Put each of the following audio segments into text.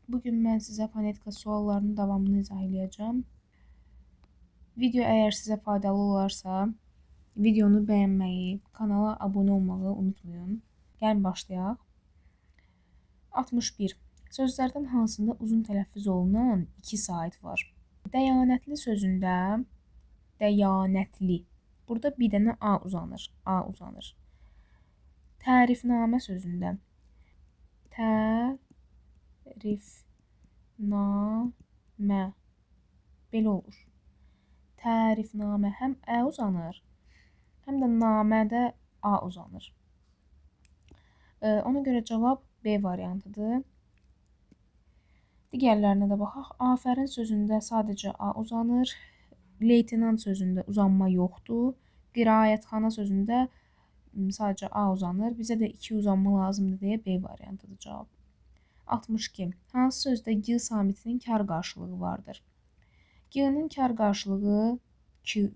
Bugün mən sizə fonetika suallarının davamını izah edəcəm. Video əgər sizə faydalı olarsa, videonu bəyənməyi, kanala abunə olmağı unutmayın. Gəlin başlayaq. 61. Sözlərdən hansında uzun tələffüz olunan iki sait var? Dəyanətli sözündə dəyanətli. Burada bir dənə A uzanır. A uzanır. Tərifnamə sözündə tərifnamə belə olur. Tərifnamə həm ə uzanır, həm də namədə A uzanır. Ona görə cavab B variantıdır. Digərlərinə də baxaq. Afərin sözündə sadəcə A uzanır. Leytenant sözündə uzanma yoxdur. Qiraətxana sözündə sadəcə A uzanır. Bizə də 2 uzanma lazımdır deyə B variantıdır cavab. 62. Hansı sözdə G samitinin kar qarşılığı vardır? G-nin kar qarşılığı K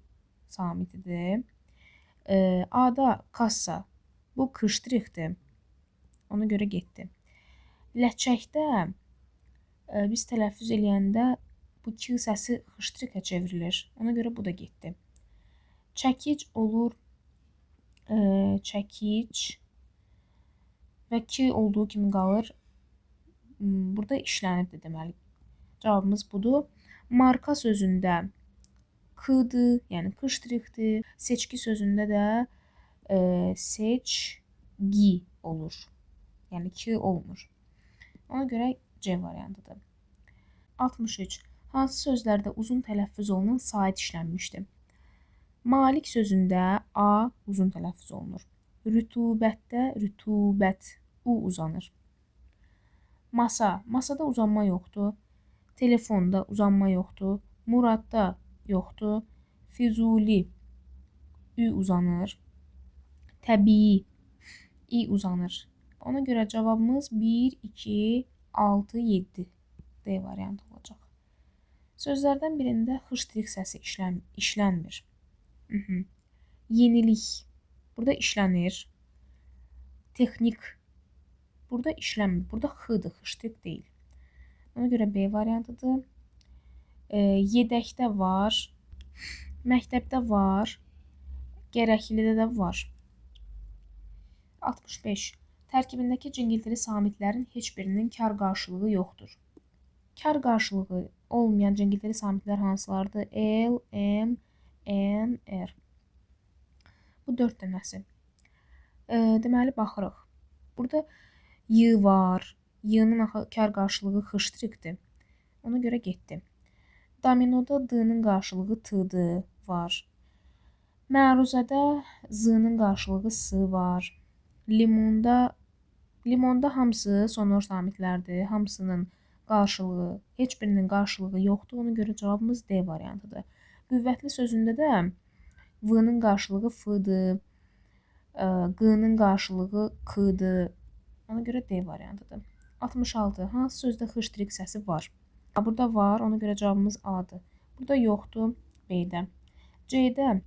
samitidir. A-da kassa. Bu kıştrixdir. Ona görə getdi. Ləçəkdə biz tələffüz eləyəndə bu K səsi xıştrixə çevrilir. Ona görə bu da getdi. Çəkic olur çəkic və K olduğu kimi qalır. Burada işlənibdir deməli. Cavabımız budur. Marka sözündə K-dır, yəni kıştrixdir. Seçki sözündə də seçgi olur. Yəni K olmur. Ona görə C variantıdır. 63. Hansı sözlərdə uzun tələffüz olunan sait işlənmişdir? Malik sözündə A uzun tələffüz olunur. Rütubətdə rütubət U uzanır. Masa. Masada uzanma yoxdur. Telefonda uzanma yoxdur. Muradda yoxdur. Füzuli Ü uzanır. Təbii İ uzanır. Ona görə cavabımız 1, 2, 6, 7 D variantı olacaq. Sözlərdən birində xıştrix səsi işlənmir. Yenilik. Burada işlənir. Texnik. Burada işlənmir. Burada X-dır, xıştrix deyil. Ona görə B variantıdır. Yedəkdə var. Məktəbdə var. Gərəklidə də var. 65. Tərkibindəki cingiltili samitlərin heç birinin kar qarşılığı yoxdur. Kar qarşılığı olmayan cingiltili samitlər hansılardır? L, M, N, R. Bu 4 dənəsi. Deməli, baxırıq. Burada Y var. Y-nın kar qarşılığı xıştrixdir. Ona görə getdi. Dominoda D-nin qarşılığı T-dır, var. Məruzədə Z-nın qarşılığı S var. Limonda hamısı sonor samitlərdir. Hamısının qarşılığı, heç birinin qarşılığı yoxdur. Ona görə cavabımız D variantıdır. Qüvvətli sözündə də V-nın qarşılığı F-dır. Q-nın qarşılığı K-dır. Ona görə D variantıdır. 66. Hansı sözdə xıştrix səsi var? Burada var. Ona görə cavabımız A-dır. Burada yoxdur. B-də. C-də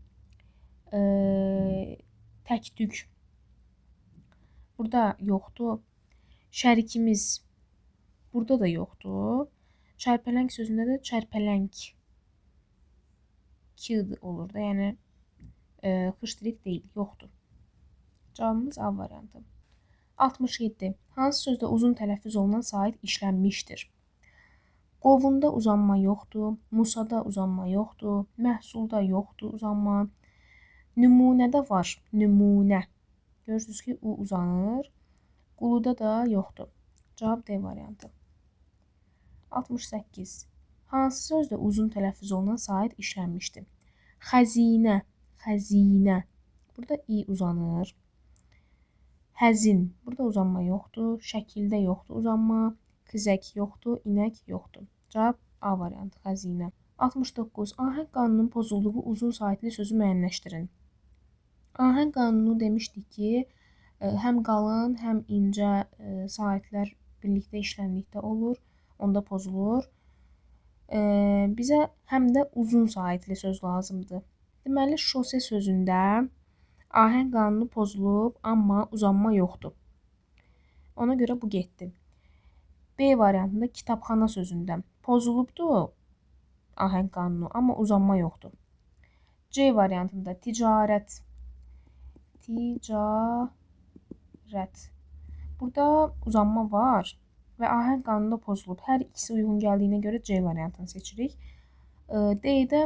təktük. Burada yoxdur. Şərikimiz. Burada da yoxdur. Çərpələng sözündə də çərpələng K olur da. Yəni xıştrix deyil. Yoxdur. Cavabımız A variantı. 67. Hansı sözdə uzun tələffüz olunan sait işlənmişdir? Qovunda uzanma yoxdur. Musada uzanma yoxdur. Məhsulda yoxdur uzanma. Nümunədə var. Nümunə. Görürsünüz ki, U uzanır. Quluda da yoxdur. Cavab D variantı. 68. Hansı sözdə uzun tələffüz olunan sait işlənmişdir? Xəzinə. Xəzinə. Burada İ uzanır. Həzin. Burada uzanma yoxdur. Şəkildə yoxdur uzanma. Xizək yoxdur. İnək yoxdur. Cavab A variantı. Xəzinə. 69. Ahəng qanunun pozulduğu uzun saitli sözü müəyyənləşdirin. Ahəng qanunu demişdik ki, həm qalın, həm incə saitlər birlikdə işlənlikdə olur. Onda pozulur. Bizə həm də uzun saitli söz lazımdır. Deməli, şose sözündə ahəng qanunu pozulub, amma uzanma yoxdur. Ona görə bu getdi. B variantında kitabxana sözündə pozulubdur ahəng qanunu, amma uzanma yoxdur. C variantında ticarət. Burada uzanma var və ahəng qanunu da pozulub. Hər ikisi uyğun gəldiyinə görə C variantını seçirik. D-də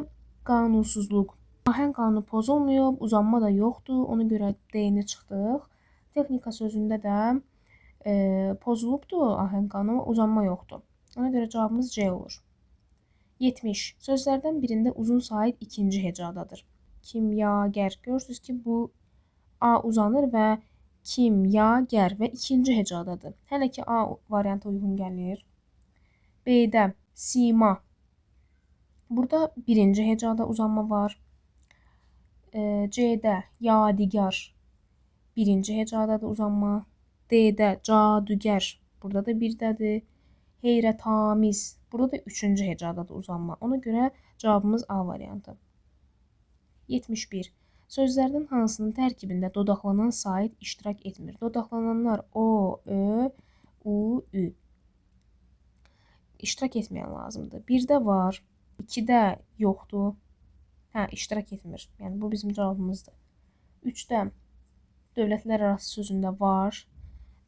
qanunsuzluq. Ahəng qanunu pozulmayıb, uzanma da yoxdur. Ona görə D-ni çıxdıq. Texnika sözündə də pozulubdur ahəng qanunu, uzanma yoxdur. Ona görə cavabımız C olur. 70. Sözlərdən birində uzun sait ikinci hecadadır. Kimyagər. Görürsünüz ki, bu A uzanır və kimyagər və ikinci hecadadır. Hələ ki A variantı uyğun gəlir. B-də sima. Burada birinci hecada uzanma var. C-də yadigar. Birinci hecadadır uzanma. D-də cadügər. Burada da birdədir. Heyrətamiz. Burada da üçüncü hecadadır uzanma. Ona görə cavabımız A variantı. 71. Sözlərdən hansının tərkibində dodaqlanan sait iştirak etmir? Dodaqlananlar O, Ö, U, Ü. İştirak etməyən lazımdır. 1-də var, 2-də yoxdur. İştirak etmir. Yəni bu bizim cavabımızdır. 3-də dövlətlər arası sözündə var.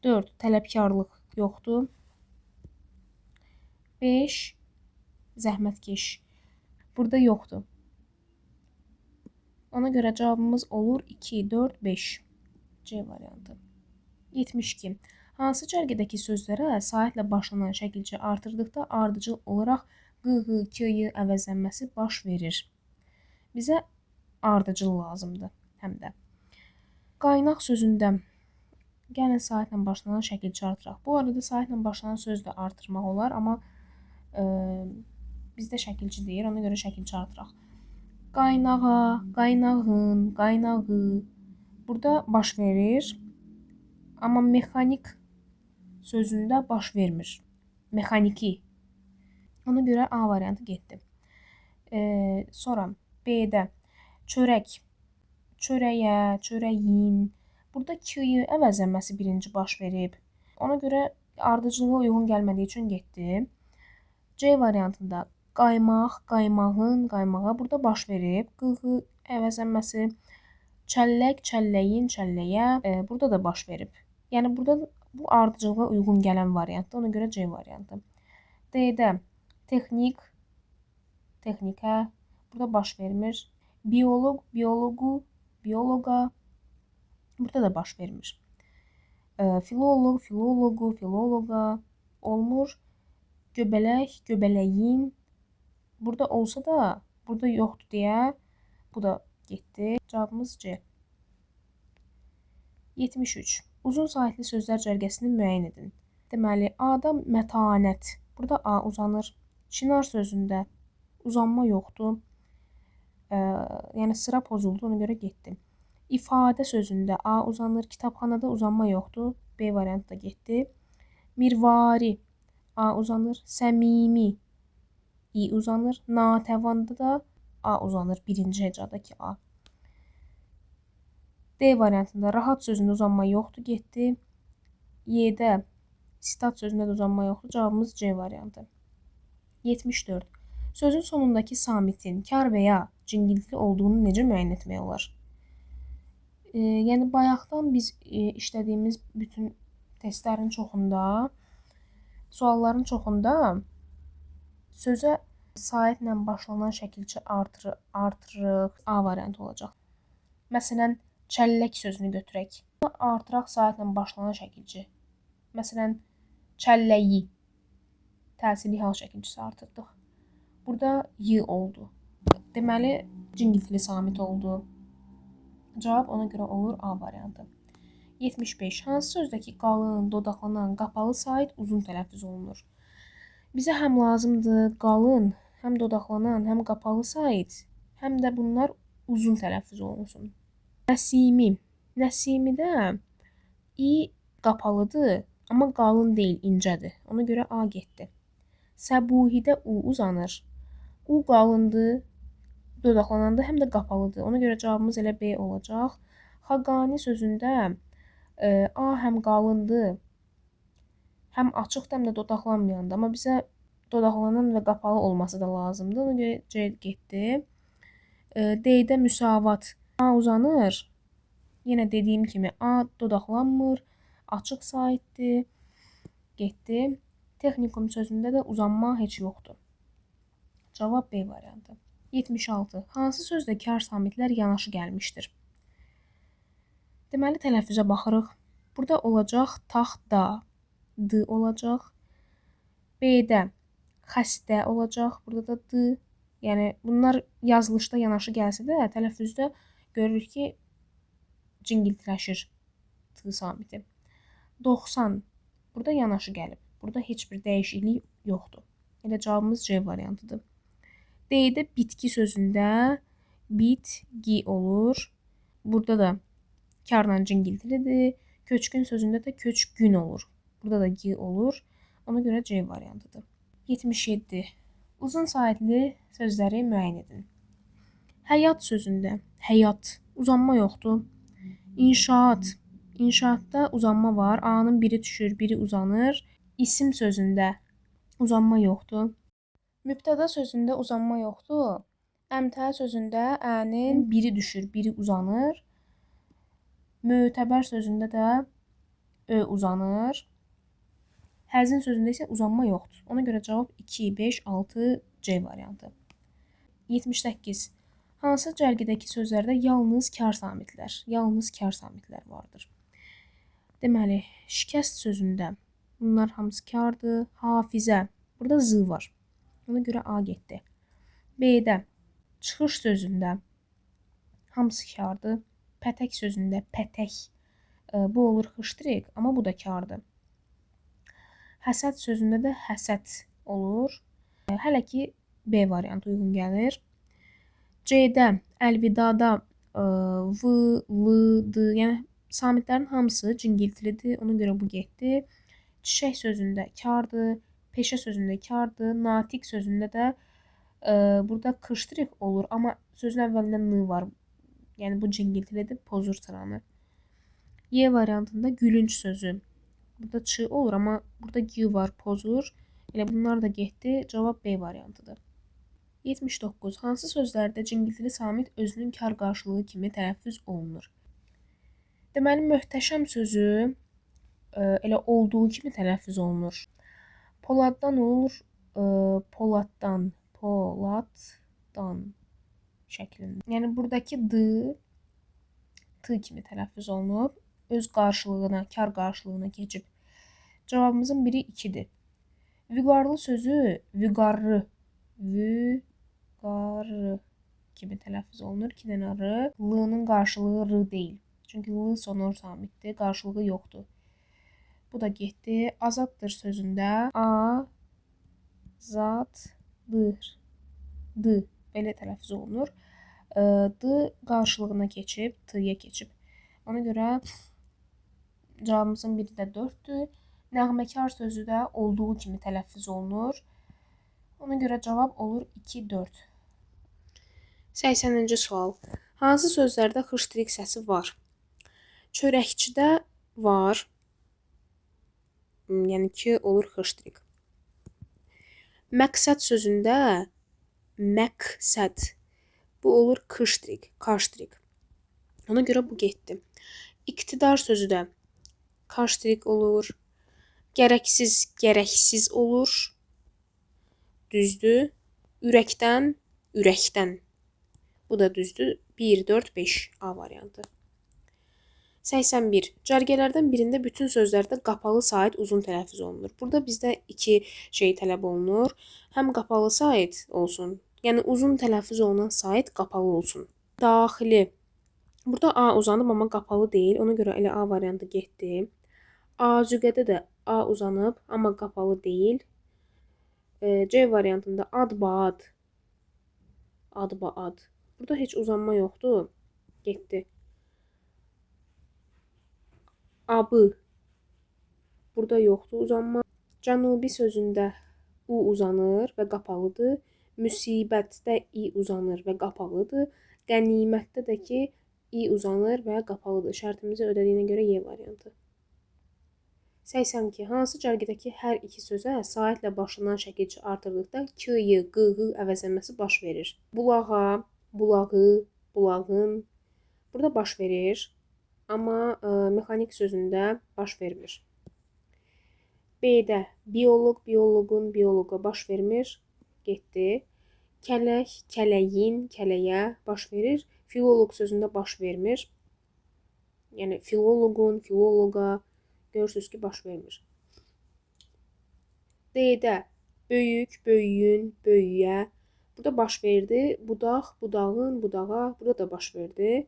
4. Tələbkarlıq yoxdur. 5. Zəhmətkeş. Burada yoxdur. Ona görə cavabımız olur 2, 4, 5. C variantı. 72. Hansı cərgədəki sözlərə saitlə başlanan şəkilçi artırdıqda ardıcıl olaraq q-ı, k-ı əvəzlənməsi baş verir? Bizə ardıcıl lazımdır həm də. Qaynaq sözündə gəlin saitlə başlanan şəkilçi artıraq. Bu arada saitlə başlanan söz də artırmaq olar, amma bizdə şəkilçi deyir, ona görə şəkilçi artıraq. Qaynağa, qaynağın, qaynağı. Burada baş verir. Amma mexanik sözündə baş vermir. Mexaniki. Ona görə A variantı getdi. Sonra B-də çörək. Çörəyə, çörəyin. Burada k-ı əvəzlənməsi birinci baş verib. Ona görə ardıcılığa uyğun gəlmədiyi üçün getdi. C variantında qaymaq, qaymağın, qaymağa burada baş verib. Q-ı əvəzlənməsi. Çəllək, çəlləyin, çəlləyə burada da baş verib. Yəni burada bu ardıcılığa uyğun gələn variantdır. Ona görə C variantı. D-də texnik, texnikə burada baş vermir. Bioloq, bioloqu, bioloqa burada da baş vermir. Filoloq, filoloqu, filoloqa olmur. Göbələk, göbələyin burada olsa da burada yoxdur deyə bu da getdi. Cavabımız C. 73. Uzun saitli sözlər cərgəsini müəyyən edin. Deməli, A-da mətanət. Burada A uzanır. Çinar sözündə uzanma yoxdur. Yəni sıra pozuldu, ona görə getdi. İfadə sözündə A uzanır. Kitabxanada uzanma yoxdur. B variantı da getdi. Mirvari. A uzanır. Səmimi. İ uzanır. Natəvanda da A uzanır. Birinci hecadakı A. D variantında rahat sözündə uzanma yoxdur, getdi. Y-də sitat sözündə də uzanma yoxdur. Cavabımız C variantı. 74. Sözün sonundakı samitin kar və ya cingiltili olduğunu necə müəyyən etmək olar? Yəni bayaqdan biz işlədiyimiz bütün testlərin çoxunda, sualların çoxunda sözə saitlə başlanan şəkilçi artırıq A variantı olacaq. Məsələn, çəllək sözünü götürək. Artıraq saitlə başlanan şəkilçi. Məsələn, çəlləyi təsirli hal şəkilçisi artırdıq. Burada y oldu. Deməli, cingiltili samit oldu. Cavab ona görə olur A variantı. 75. Hansı sözdəki qalın, dodaqlanan, qapalı sait uzun tələffüz olunur? Bizə həm lazımdır qalın, həm dodaqlanan, həm qapalı sait, həm də bunlar uzun tələffüz olunsun. Nəsimi. Nəsimidə i qapalıdır, amma qalın deyil, incədir. Ona görə A getdi. Səbuhidə U uzanır. U qalındır, dodaqlananda həm də qapalıdır. Ona görə cavabımız elə B olacaq. Xaqani sözündə A həm qalındır, Həm açıq, həm də dodaqlanmayanda. Amma bizə dodaqlanan və qapalı olması da lazımdır. Ona görə C getdi. D-də müsavat. A uzanır. Yenə dediyim kimi A dodaqlanmır. Açıq sahitdir. Getdi. Texnikum sözündə də uzanma heç yoxdur. Cavab B variantı. 76. Hansı sözdə kar samitlər yanaşı gəlmişdir? Deməli, tələffüzə baxırıq. Burada olacaq taxta, D olacaq. B-də xəstə olacaq. Burada da D. Yəni, bunlar yazılışda yanaşı gəlsə də, tələffüzdə görürük ki, cingiltiləşir T samiti. 90. Burada yanaşı gəlib. Burada heç bir dəyişiklik yoxdur. Elə cavabımız C variantıdır. D-də bitki sözündə bitki olur. Burada da karla cingiltilidir. Köçkün sözündə də köçkün olur. Burada da G olur. Ona görə C variantıdır. 77. Uzun sahitli sözləri müəyyən edin. Həyat sözündə həyat, uzanma yoxdur. İnşaat, inşaatda uzanma var. A-nın biri düşür, biri uzanır. İsim sözündə uzanma yoxdur. Mübtəda sözündə uzanma yoxdur. Əmtə sözündə ə-nin biri düşür, biri uzanır. Mötəbər sözündə də ö uzanır. Həzin sözündə isə uzanma yoxdur. Ona görə cavab 2, 5, 6 C variantı. 78. Hansı cərgədəki sözlərdə yalnız kar samitlər vardır? Deməli, şikəst sözündə bunlar hamısı kardır. Hafizə, burada z var. Ona görə A getdi. B-də çıxış sözündə hamısı kardır. Pətək sözündə pətək, bu olur xıştırıq, amma bu da kardır. Həsəd sözündə də həsəd olur. Hələ ki B variantı uyğun gəlir. C-də əlvidada v, l, d, yəni samitlərin hamısı cingiltilidir. Ona görə bu getdi. Çiçək sözündə kardır. Peşə sözündə kardır. Natiq sözündə də burada kıştırıq olur. Amma sözün əvvəlində n var. Yəni bu cingiltilidir, pozur sıranı. Y variantında gülünc sözü. Burada ç olur, amma burada g var, pozur. Elə bunlar da getdi. Cavab B variantıdır. 79. Hansı sözlərdə cingiltili samit özünün kar qarşılığı kimi tələffüz olunur? Deməli, möhtəşəm sözü elə olduğu kimi tələffüz olunur. Poladdan olur, poladdan şəklində. Yəni, buradakı d t kimi tələffüz olunub, öz qarşılığına, kar qarşılığına keçib. Cavabımızın biri 2-dir. Vüqarlı sözü vüqarlı kimi tələffüz olunur. 2 dənə r. L-nın qarşılığı r deyil. Çünki l sonor samitdir, qarşılığı yoxdur. Bu da getdi. Azaddır sözündə azaddır. D belə tələffüz olunur. D qarşılığına keçib, t-yə keçib. Ona görə cavabımızın biri də 4-dür. Nəğməkar sözü də olduğu kimi tələffüz olunur. Ona görə cavab olur 2, 4. 80-ci sual. Hansı sözlərdə xıştırıq səsi var? Çörəkçidə var. Yəni ki, olur xıştırıq. Məqsəd sözündə məqsəd. Bu olur kıştırıq, kaştırıq. Ona görə bu getdi. İqtidar sözü də kaştırıq olur. Gərəksiz, gərəksiz olur. Düzdür. Ürəkdən, ürəkdən. Bu da düzdür. 1, 4, 5 A variantı. 81. Cərgələrdən birində bütün sözlərdə qapalı sait uzun tələffüz olunur. Burada bizdə 2 şey tələb olunur. Həm qapalı sait olsun, yəni uzun tələffüz olunan sait qapalı olsun. Daxili. Burada A uzanıb, amma qapalı deyil. Ona görə elə A variantı getdi. Azüqədə də A uzanıb, amma qapalı deyil. C variantında ad-ba-ad. Ad-ba-ad. Burada heç uzanma yoxdur. Getdi. Abı. Burada yoxdur uzanma. Cənubi sözündə U uzanır və qapalıdır. Müsibətdə I uzanır və qapalıdır. Qənimətdə də ki, I uzanır və qapalıdır. Şərtimizi ödədiyinə görə Y variantı. 82. Hansı cərgədəki hər iki sözə saitlə başlanan şəkilçi artırdıqda k, y, q, ğı əvəzlənməsi baş verir? Bulağa, bulağı, bulağın. Burada baş verir. Amma mexanik sözündə baş vermir. B-də bioloq, bioloqun, bioloqa baş vermir. Getdi. Kələk, kələyin, kələyə baş verir. Filoloq sözündə baş vermir. Yəni filoloqun, filoloqa görürsünüz ki, baş vermir. D-də böyük, böyüyün, böyüyə. Burada baş verdi. Budaq, budağın, budağa. Burada da baş verdi.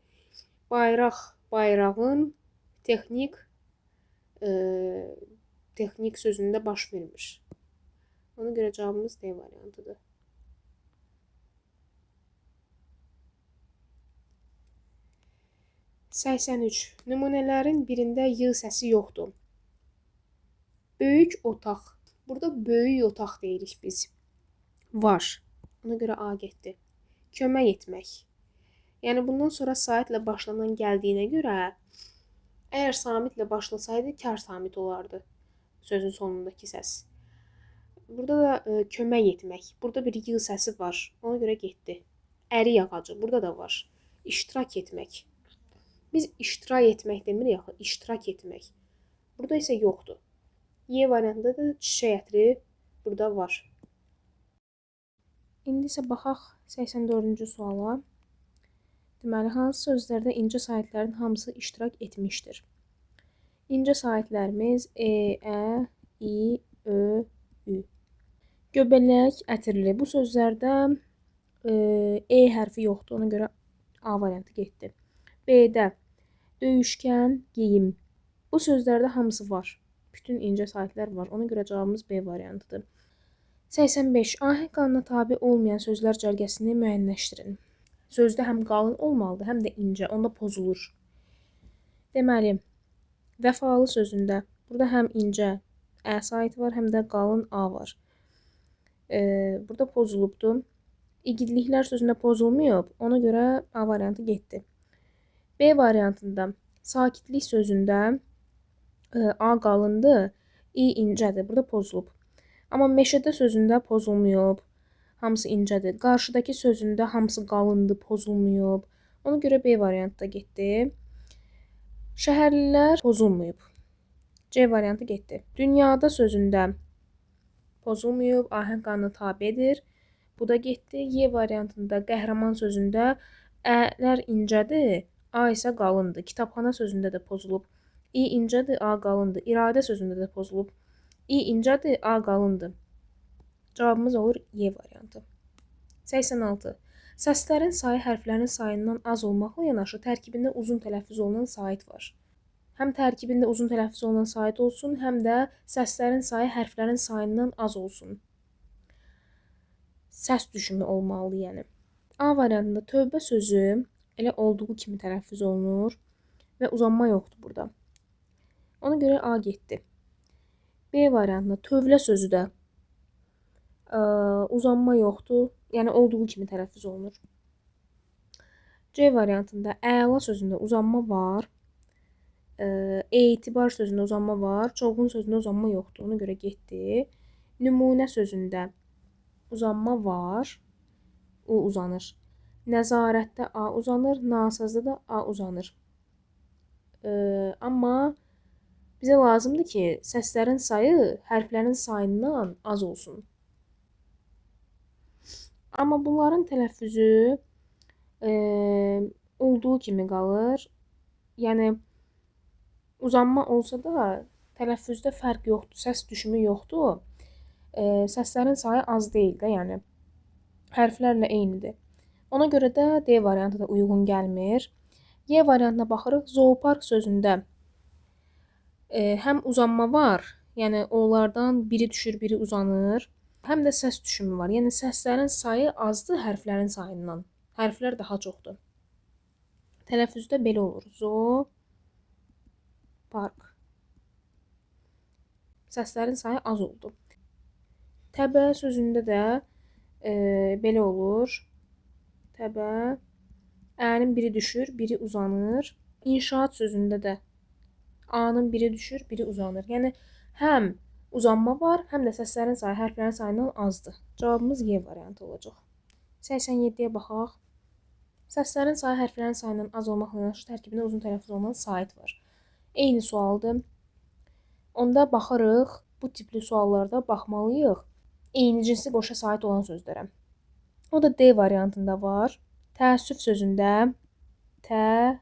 Bayraq, bayrağın, texnik, texnik sözündə baş vermir. Ona görə cavabımız D variantıdır. Nümunələrin birində y səsi yoxdur. Böyük otaq. Burada böyük otaq deyirik biz. Var. Ona görə A getdi. Kömək etmək. Yəni bundan sonra saitlə başlanan gəldiyinə görə, əgər samitlə başlasaydı, kar samit olardı. Sözün sonundakı səs. Burada da kömək etmək. Burada bir y səsi var. Ona görə getdi. Ərik ağacı. Burada da var. İştirak etmək. Biz iştirak etmək demirik axı, iştirak etmək. Burada isə yoxdur. Y variantında da çiçək ətri burada var. İndi isə baxaq 84-cü suala. Deməli, hansı sözlərdə incə saitlərin hamısı iştirak etmişdir? İncə saitlərimiz E, Ə, İ, Ö, Ü. Göbələk, ətirli. Bu sözlərdə E hərfi yoxdur, ona görə A variantı getdi. B-də döyüşkən, geyim. Bu sözlərdə hamısı var. Bütün incə saitlər var. Ona görə cavabımız B variantıdır. 85. Ahəng qanuna tabe olmayan sözlər cərgəsini müəyyənləşdirin. Sözdə həm qalın olmalıdır, həm də incə. Onda pozulur. Deməli, vəfalı sözündə burada həm incə Ə saiti var, həm də qalın A var. Burada pozulubdur. İgidliklər sözündə pozulmayıb. Ona görə A variantı getdi. B variantında sakitlik sözündə A qalındır, İ incədir. Burada pozulub. Amma meşədə sözündə pozulmayıb. Hamısı incədir. Qarşıdakı sözündə hamısı qalındır, pozulmayıb. Ona görə B variantı da getdi. Şəhərlilər pozulmayıb. C variantı getdi. Dünyada sözündə pozulmayıb, ahəng qanuna tabedir. Bu da getdi. Y variantında qəhrəman sözündə ələr incədir, A isə qalındır. Kitabxana sözündə də pozulub. İ incədir, A qalındır. İradə sözündə də pozulub. İ incədir, A qalındır. Cavabımız olur Y variantı. 86. Səslərin sayı hərflərin sayından az olmaqla yanaşı tərkibində uzun tələffüz olunan sait var. Həm tərkibində uzun tələffüz olunan sait olsun, həm də səslərin sayı hərflərin sayından az olsun. Səs düşümü olmalı, yəni. A variantında tövbə sözü elə olduğu kimi tələffüz olunur və uzanma yoxdur burada. Ona görə A getdi. B variantında tövlə sözü də uzanma yoxdur, yəni olduğu kimi tələffüz olunur. C variantında əla sözündə uzanma var, etibar sözündə uzanma var, çovğun sözündə uzanma yoxdur. Ona görə getdi. Nümunə sözündə uzanma var, U uzanır. Nəzarətdə A uzanır, nasazda da A uzanır. Amma bizə lazımdır ki, səslərin sayı hərflərin sayından az olsun. Amma bunların tələffüzü olduğu kimi qalır. Yəni, uzanma olsa da tələffüzdə fərq yoxdur, səs düşümü yoxdur. Səslərin sayı az deyil də, yəni. Hərflərlə eynidir. Ona görə də D variantı da uyğun gəlmir. Y variantına baxırıq. Zoopark sözündə həm uzanma var, yəni onlardan biri düşür, biri uzanır. Həm də səs düşümü var. Yəni səslərin sayı azdır hərflərin sayından. Hərflər daha çoxdur. Tələffüzdə belə olur. Zoopark. Səslərin sayı az oldu. Təbə sözündə də belə olur. Təbə. Ənin biri düşür, biri uzanır. İnşaat sözündə də A-nın biri düşür, biri uzanır. Yəni həm uzanma var, həm də səslərin sayı hərflərin sayından azdır. Cavabımız Y variantı olacaq. 87-yə baxaq. Səslərin sayı hərflərin sayından az olmaqla yanaşı tərkibində uzun tələffüz olunan sait var. Eyni sualdır. Onda baxırıq, bu tipli suallarda baxmalıyıq. Eyni cinsli qoşa sait olan sözlərə. O da D variantında var. Təəssüf sözündə təəssüf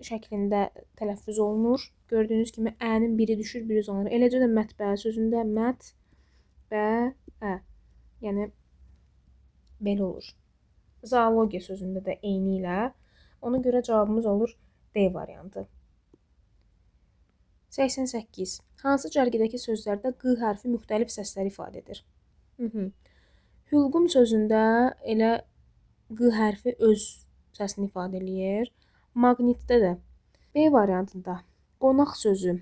şəklində tələffüz olunur. Gördüyünüz kimi ə-nin biri düşür, biri uzanır. Eləcə də mətbəə sözündə mətbəə. Yəni belə olur. Zoologiya sözündə də eyni ilə. Ona görə cavabımız olur D variantı. 88. Hansı cərgədəki sözlərdə q hərfi müxtəlif səslər ifadə edir? Hülqum sözündə elə q hərfi öz səsini ifadə eləyir. Maqnitdə də B variantında qonaq sözü.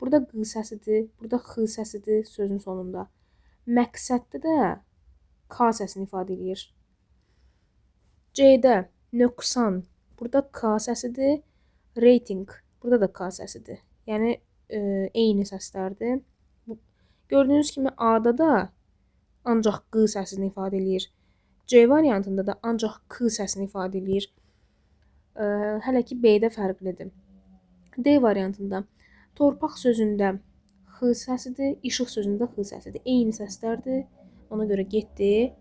Burada q səsidir, burada x səsidir sözün sonunda. Məqsəddə də k səsini ifadə eləyir. C-də nöqsan. Burada k səsidir. Rating. Burada da k səsidir. Yəni eyni səslərdir. Gördüyünüz kimi A-da da ancaq q səsini ifadə eləyir. C variantında da ancaq k səsini ifadə eləyir. Hələ ki B-də fərqlidir. D variantında torpaq sözündə x səsidir, işıq sözündə x səsidir. Eyni səslərdir. Ona görə getdi.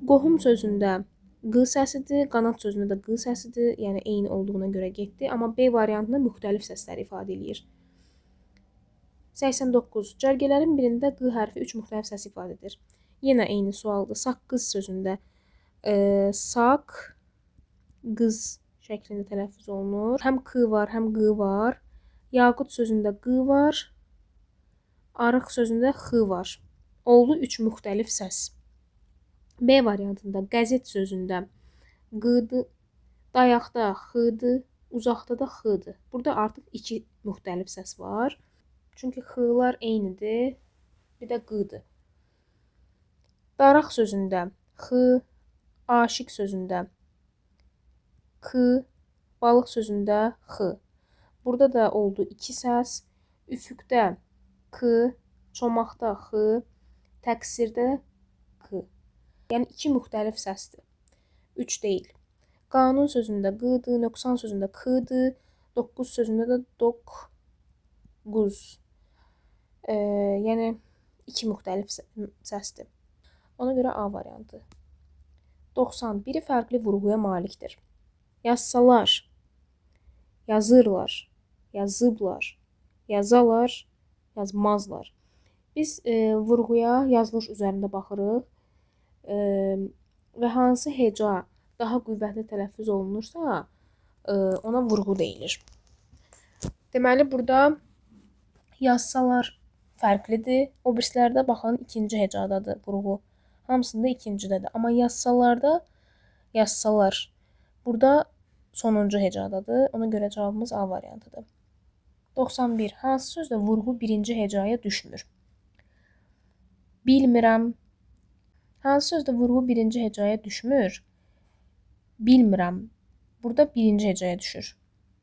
Qohum sözündə q səsidir, qanat sözündə də q səsidir. Yəni eyni olduğuna görə getdi. Amma B variantında müxtəlif səslər ifadə eləyir. 89. Cərgələrin birində q hərfi 3 müxtəlif səs ifadə edir. Yenə eyni sualdır. Saqqız sözündə saq, qız şəklində tələffüz olunur. Həm k var, həm q var. Yaqut sözündə q var. Arıq sözündə x var. Oldu 3 müxtəlif səs. B variantında qəzet sözündə q-dır, dayaqda x-dır, uzaqda da x-dır. Burada artıq 2 müxtəlif səs var. Çünki x-lar eynidir. Bir də q-dır. Daraq sözündə x, aşiq sözündə k, balıq sözündə x. Burada da oldu 2 səs. Üfüqdə k, çomaqda x, təqsirdə k. Yəni 2 müxtəlif səsdir. 3 deyil. Qanun sözündə q-dır, nöqsan sözündə k-dır, 9 sözündə də doqquz. Yəni 2 müxtəlif səsdir. Ona görə A variantı. 90. Biri fərqli vurğuya malikdir. Yazsalar, yazırlar, yazıblar, yazalar, yazmazlar. Biz vurğuya yazılış üzərində baxırıq və hansı heca daha qüvvətli tələffüz olunursa, ona vurğu deyilir. Deməli, burada yazsalar fərqlidir. O birislərdə baxın, ikinci hecadadır vurğu. Hamısında ikincidədir. Amma yazsalar. Burada sonuncu hecadadır. Ona görə cavabımız A variantıdır. 91. Hansı sözdə vurğu birinci hecaya düşmür? Bilmirəm. Hansı sözdə vurğu birinci hecaya düşmür? Bilmirəm. Burada birinci hecaya düşür.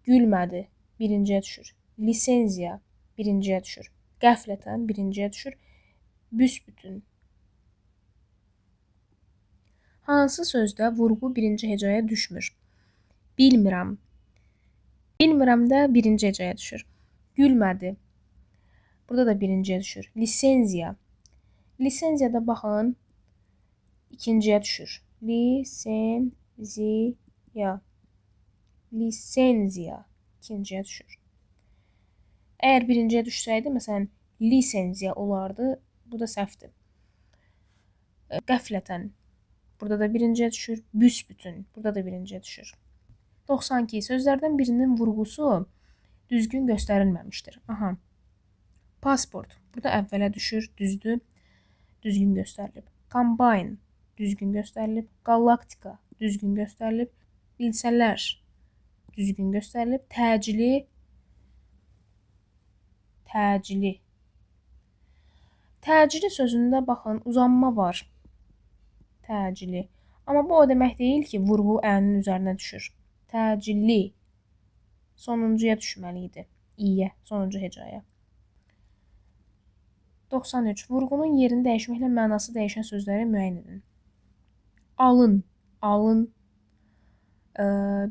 Gülmədi. Birinciyə düşür. Lisenziya birinciyə düşür. Qəflətən birinciyə düşür. Büsbütün. Hansı sözdə vurğu birinci hecaya düşmür? Bilmirəm. Bilmirəm də birinci hecaya düşür. Gülmədi. Burada da birinciyə düşür. Lisenziya. Lisenziyada baxın, ikinciyə düşür. Lisenziya. Lisenziya ikinciyə düşür. Əgər birinciyə düşsəydi, məsələn, lisenziya olardı. Bu da səhvdir. Qəflətən. Burada da birinciyə düşür. Büsbütün. Burada da birinciyə düşür. 92. Sözlərdən birinin vurğusu düzgün göstərilməmişdir. Aha. Pasport. Burada əvvələ düşür. Düzdür. Düzgün göstərilib. Combine. Düzgün göstərilib. Galaktika. Düzgün göstərilib. Bilsələr. Düzgün göstərilib. Təcili. Təcili. Təcili sözündə baxın, uzanma var. Təcili. Amma bu o demək deyil ki, vurğu ənin üzərinə düşür. Təcilli sonuncuya düşməli idi. İyə, sonuncu hecaya. 93. Vurğunun yerini dəyişməklə mənası dəyişən sözləri müəyyən edin. Alın, alın.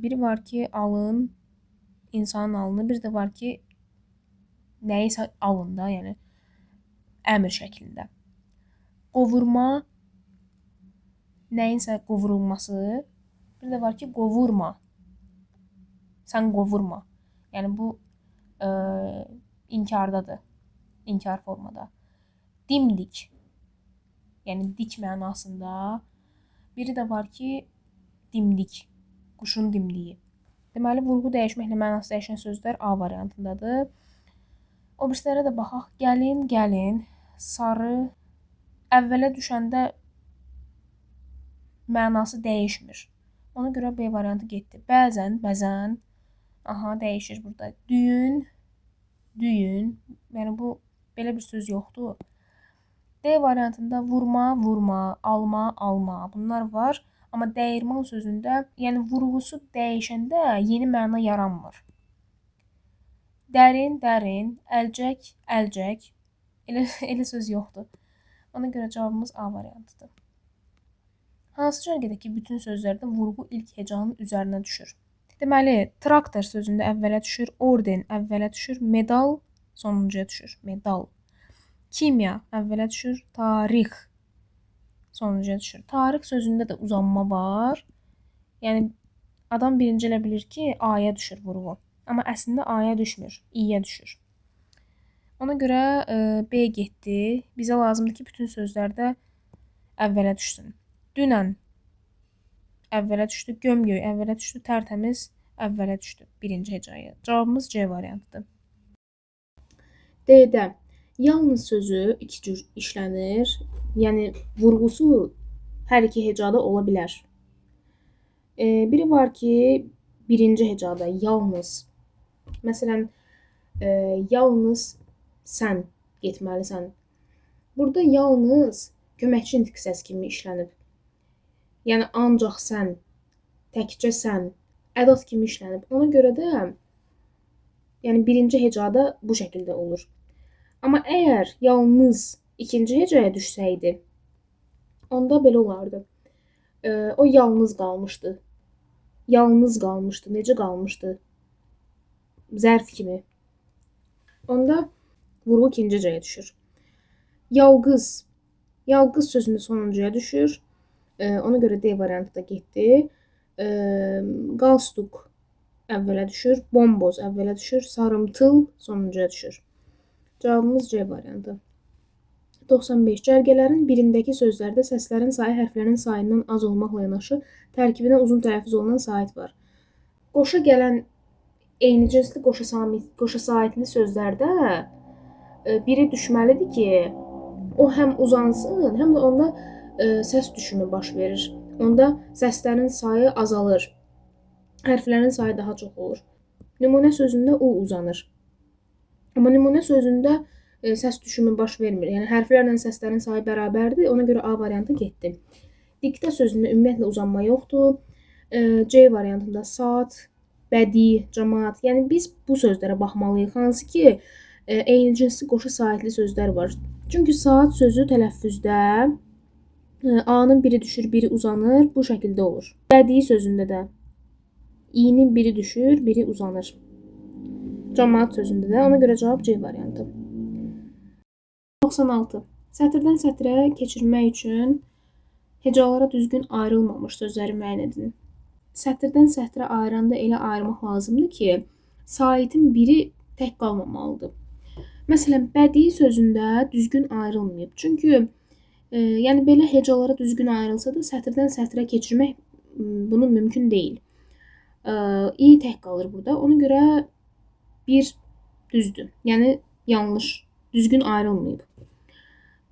Biri var ki, alın, insanın alını. Bir də var ki, nəyisə alın da, yəni əmr şəklində. Qovurma, nəyinsə qovurulması. Bir də var ki, qovurma. Sən qovurma. Yəni bu inkardadır. İnkar formada. Dimdik. Yəni dik mənasında. Biri də var ki, dimdik. Quşun dimdiyi. Deməli, vurğu dəyişməklə mənası dəyişən sözlər A variantındadır. O birislərə də baxaq. Gəlin, gəlin, sarı. Əvvələ düşəndə mənası dəyişmir. Ona görə B variantı getdi. Bəzən, bəzən. Aha, dəyişir burada. Düyün, düyün. Yəni bu belə bir söz yoxdur. D variantında vurma, vurma, alma, alma. Bunlar var. Amma dəyirman sözündə, yəni vurğusu dəyişəndə yeni məna yaranmır. Dərin, dərin, əlcək, əlcək. Elə söz yoxdur. Ona görə cavabımız A variantıdır. Hansı cərgədəki bütün sözlərdə vurğu ilk hecanın üzərinə düşür? Deməli, traktor sözündə əvvələ düşür, orden əvvələ düşür, medal sonuncuya düşür. Medal. Kimya əvvələ düşür, tarix sonuncuya düşür. Tarix sözündə də uzanma var. Yəni adam birinci elə bilir ki, A-ya düşür vurğu. Amma əslində A-ya düşmür, İ-yə düşür. Ona görə B getdi. Bizə lazımdır ki, bütün sözlərdə əvvələ düşsün. Dünən əvvələ düşdü, gömgöy əvvələ düşdü, tərtəmiz əvvələ düşdü birinci hecaya. Cavabımız C variantıdır. D-də yalnız sözü iki cür işlənir. Yəni vurğusu hər iki hecada ola bilər. Biri var ki, birinci hecada yalnız. Məsələn, yalnız sən getməlisən. Burada yalnız köməkçi intiq səs kimi işlənib. Yəni ancaq sən, təkcə sən ədat kimi işlənib. Ona görə də yəni birinci hecada bu şəkildə olur. Amma əgər yalnız ikinci hecaya düşsəydi, onda belə olardı. O yalnız qalmışdı. Yalnız qalmışdı. Necə qalmışdı? Zərf kimi. Onda vurğu ikinci hecaya düşür. Yalqız. Yalqız sözünün sonuncuya düşür. Ona görə D variantı da getdi. Qalstuk əvvələ düşür. Bomboz əvvələ düşür. Sarımtıl sonuncuya düşür. Cavabımız C variantı. 95. Cərgələrin birindəki sözlərdə səslərin sayı hərflərin sayından az olmaqla yanaşı tərkibinə uzun tələffüz olunan sait var. Qoşa gələn eyni cinsli qoşa saitli sözlərdə biri düşməlidir ki, o həm uzansın, həm də onda səs düşümü baş verir. Onda səslərin sayı azalır. Hərflərin sayı daha çox olur. Nümunə sözündə U uzanır. Amma nümunə sözündə səs düşümü baş vermir. Yəni hərflərlə səslərin sayı bərabərdir. Ona görə A variantı getdi. Diktə sözündə ümumiyyətlə uzanma yoxdur. C variantında saat, bədii, cəmaət. Yəni biz bu sözlərə baxmalıyıq. Hansı ki, eyni cinsli qoşa saitli sözlər var. Çünki saat sözü tələffüzdə A-nın biri düşür, biri uzanır. Bu şəkildə olur. Bədii sözündə də İ-nin biri düşür, biri uzanır. Cəmaət sözündə də. Ona görə cavab C variantı. 96. Sətirdən sətrə keçirmək üçün hecalara düzgün ayrılmamış sözləri müəyyən edin. Sətirdən sətrə ayıranda elə ayırmaq lazımdır ki, saitin biri tək qalmamalıdır. Məsələn, bədii sözündə düzgün ayrılmayıb. Çünki yəni belə hecalara düzgün ayrılsa da sətirdən sətrə keçirmək bunun mümkün deyil. İ tək qalır burada. Ona görə bir düzdür. Yəni yanlış, düzgün ayrılmayıb.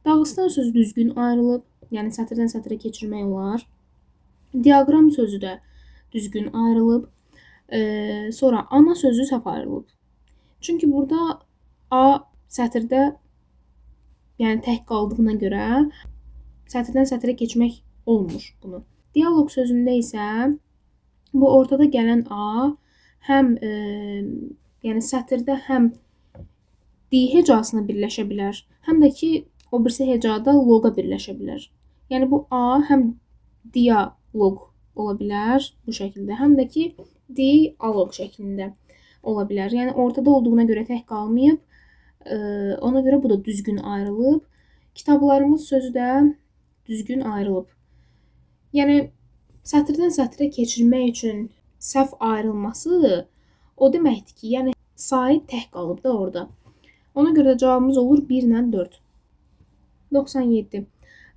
Dağıstan sözü düzgün ayrılıb, yəni sətirdən sətrə keçirmək olar. Diaqram sözü də düzgün ayrılıb. Sonra ana sözü səhv ayrılıb. Çünki burada A sətirdə yəni tək qaldığına görə sətirdən sətrə keçmək olmur bunu. Dialoq sözündə isə bu ortada gələn A həm yəni sətirdə həm di hecasına birləşə bilər, həm də ki o birisi hecada loqa birləşə bilər. Yəni bu A həm dialoq ola bilər bu şəkildə, həm də ki dialoq şəklində ola bilər. Yəni ortada olduğuna görə tək qalmayıb, ona görə bu da düzgün ayrılıb. Kitablarımız sözü də düzgün ayrılıb. Yəni sətirdən sətrə keçirmək üçün səhv ayrılması o deməkdir ki, yəni Sait tək qalıb da orada. Ona görə də cavabımız olur 1 ilə 4. 97.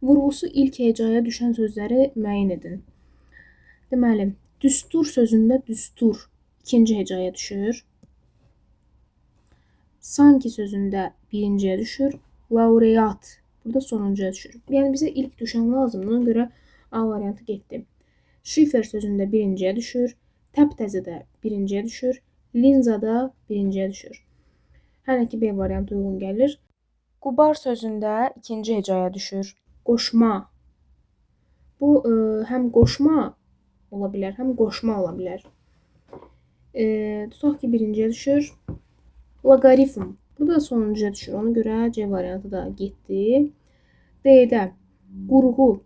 Vurğusu ilk hecaya düşən sözləri müəyyən edin. Deməli, düstur sözündə düstur ikinci hecaya düşür. Sanki sözündə birinciyə düşür. Laureat burada sonuncuya düşür. Yəni bizə ilk düşən lazımdır. Ona görə A variantı getdi. Şifer sözündə birinciyə düşür. Təptəzədə birinciyə düşür. Linzada birinciyə düşür. Hələ ki B variantı uyğun gəlir. Qubar sözündə ikinci hecaya düşür. Qoşma. Bu həm qoşma ola bilər, həm qoşma ola bilər. Tutaq ki birinciyə düşür. Loqaritm. Bu da sonuncuya düşür. Ona görə C variantı da getdi. D-də qurğu.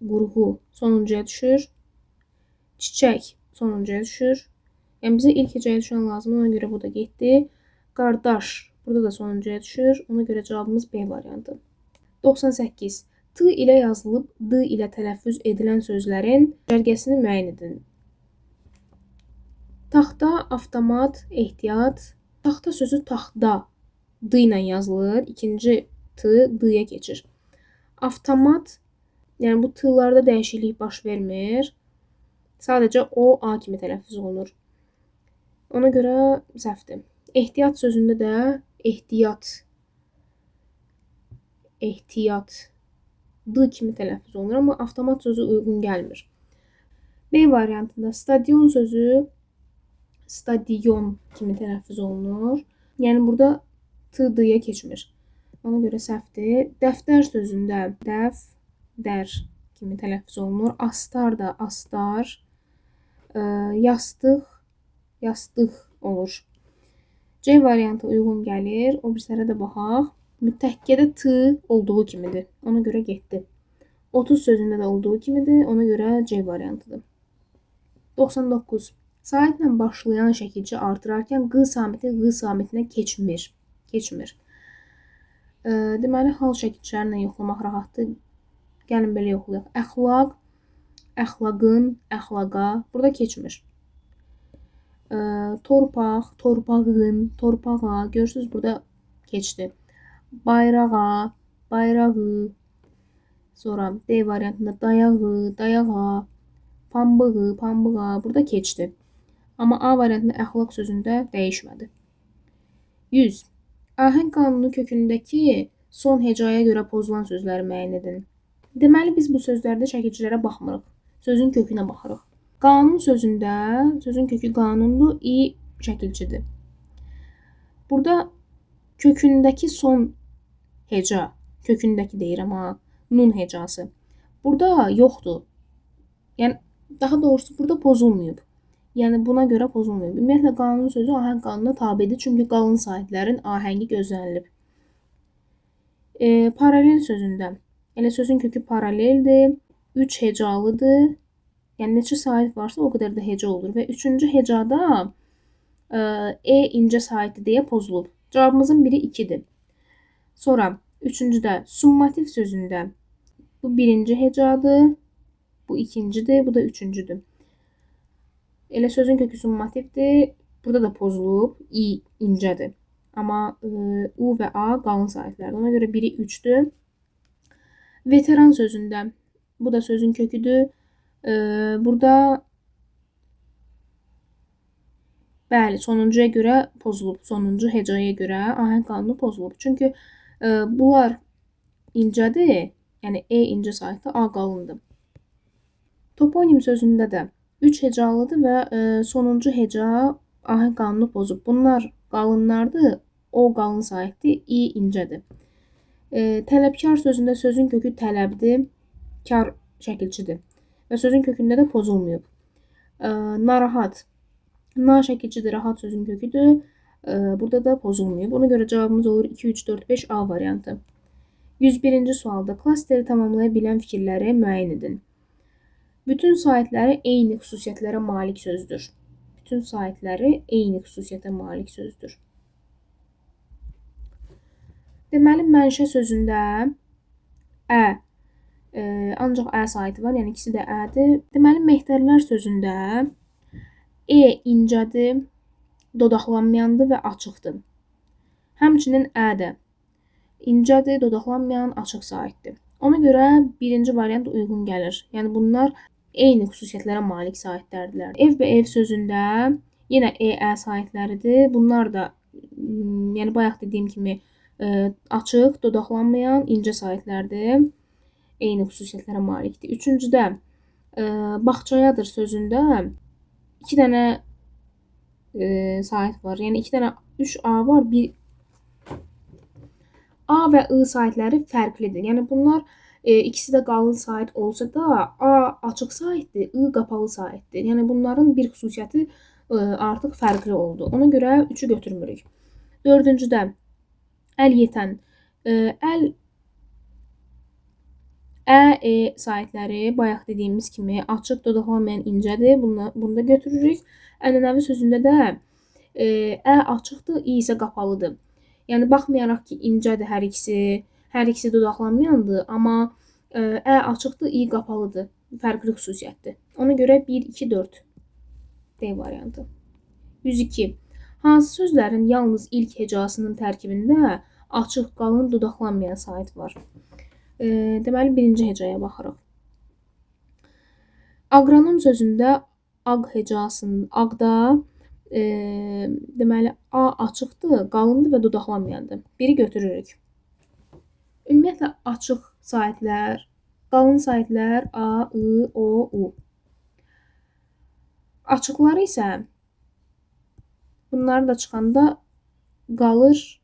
Qurğu sonuncuya düşür. Çiçək sonuncuya düşür. Yəni bizə ilk hecaya düşən lazımdır. Ona görə bu da getdi. Qardaş. Burada da sonuncuya düşür. Ona görə cavabımız B variantı. 98. T ilə yazılıb D ilə tələffüz edilən sözlərin cərgəsini müəyyən edin. Taxta, avtomat, ehtiyat. Taxta sözü taxta D ilə yazılır. İkinci T D-yə keçir. Avtomat, yəni bu T-larda dəyişiklik baş vermir. Sadəcə o A kimi tələffüz olunur. Ona görə səhvdir. Ehtiyat sözündə də ehtiyat D kimi tələffüz olunur, amma avtomat sözü uyğun gəlmir. B variantında stadion sözü stadion kimi tələffüz olunur. Yəni burada T D-yə keçmir. Ona görə səhvdir. Dəftər sözündə dəftər kimi tələffüz olunur. Astar da astar. Yastıq yastıq olur. C variantı uyğun gəlir. O birislərə də baxaq. Mütəkkədə T olduğu kimidir. Ona görə getdi. 30 sözündə də olduğu kimidir. Ona görə C variantıdır. 99. Saitlə başlayan şəkilçi artırarkən Q samiti Q samitinə keçmir. Deməli, hal şəkilçilərlə yoxlamaq rahatdır. Gəlin belə yoxlayaq. Əxlaq, əxlaqın, əxlaqa. Burada keçmir. Torpaq, torpağın, torpağa. Görürsünüz, burada keçdi. Bayrağa, bayrağı. Sonra D variantında dayağı, dayağa. Pambığı, pambığa. Burada keçdi. Amma A variantında əxlaq sözündə dəyişmədi. 100. Ahəng qanunu kökündəki son hecaya görə pozulan sözləri müəyyən edin. Deməli, biz bu sözlərdə şəkilçilərə baxmırıq. Sözün kökünə baxırıq. Qanun sözündə, sözün kökü qanundur, I şəkilçidir. Burada kökündəki son heca, kökündəki deyirəm ha, nun hecası. Burada yoxdur. Yəni, daha doğrusu burada pozulmayıb. Yəni, buna görə pozulmayıb. Ümumiyyətlə, qanun sözü ahəng qanununa tabidir, çünki qalın saitlərin ahəngi gözlənilib. Paralel sözündə, elə sözün kökü paraleldir, 3 hecalıdır. Yəni, neçə sait varsa, o qədər də heca olur. Və 3-cü hecada incə saiti deyə pozulub. Cavabımızın biri 2-dir. Sonra, 3-cüdə summativ sözündə bu 1-ci hecadır, bu 2-cidir, bu da 3-cüdür. Elə sözün kökü summativdir, burada da pozulub, I incədir. Amma U və A qalın saitlərdir. Ona görə biri 3-dür. Veteran sözündə, bu da sözün köküdür. Burada bəli, sonuncuya görə pozulub. Sonuncu hecaya görə ahəng qanunu pozulub. Çünki bunlar incədir, yəni E incə saitdir, A qalındır. Toponim sözündə də 3 hecalıdır və sonuncu heca ahəng qanunu pozub. Bunlar qalınlardır, O qalın saitdir, I incədir. Tələbkar sözündə sözün kökü tələbdir, kar şəkilçidir. və sözün kökündə də pozulmayıb. Narahat. Na şəkilçidir, rahat sözün köküdür. Burada da pozulmayıb. Ona görə cavabımız olur 2, 3, 4, 5 A variantı. 101-ci sualda klasteri tamamlaya bilən fikirləri müəyyən edin. Bütün sahitləri eyni xüsusiyyətlərə malik sözdür. Bütün sahitləri eyni xüsusiyyətə malik sözdür. Deməli, mənşə sözündə ə, ancaq ə sahiti var, yəni ikisi də ədir. Deməli, mehtərlər sözündə incədir, dodaqlanmayandır və açıqdır. Həmçinin ə də incədir, dodaqlanmayan, açıq sahitdir. Ona görə birinci variant uyğun gəlir. Yəni bunlar eyni xüsusiyyətlərə malik sahitlərdirlər. Ev və ev sözündə yenə ə sahitləridir. Bunlar da yəni bayaq dediyim kimi açıq, dodaqlanmayan, incə sahitlərdir. Eyni xüsusiyyətlərə malikdir. Üçüncüdə bağçayadır sözündə 2 dənə sahit var. Yəni 2 dənə 3 A var, bir A və I sahitləri fərqlidir. Yəni bunlar ikisi də qalın sahit olsa da A açıq sahitdir, I qapalı sahitdir. Yəni bunların bir xüsusiyyəti artıq fərqli oldu. Ona görə 3-ü götürmürük. Dördüncüdə əl yetən. Əl sahitləri bayaq dediyimiz kimi açıq, dodaqlanmayan, incədir. Bunu da götürürük. Ənənəvi sözündə də açıqdır, I isə qapalıdır. Yəni baxmayaraq ki, incədir hər ikisi dodaqlanmayandır, amma açıqdır, I qapalıdır. Fərqli xüsusiyyətdir. Ona görə 1, 2, 4 D variantı. 102. Hansı sözlərin yalnız ilk hecasının tərkibində açıq, qalın, dodaqlanmayan sahit var? Deməli, birinci hecaya baxırıq. Aqronom sözündə aq hecasının aqda deməli, A açıqdır, qalındır və dodaqlanmayandır. Biri götürürük. Ümumiyyətlə, açıq sahitlər, qalın sahitlər A, I, O, U. Açıqları isə bunları da çıxanda qalır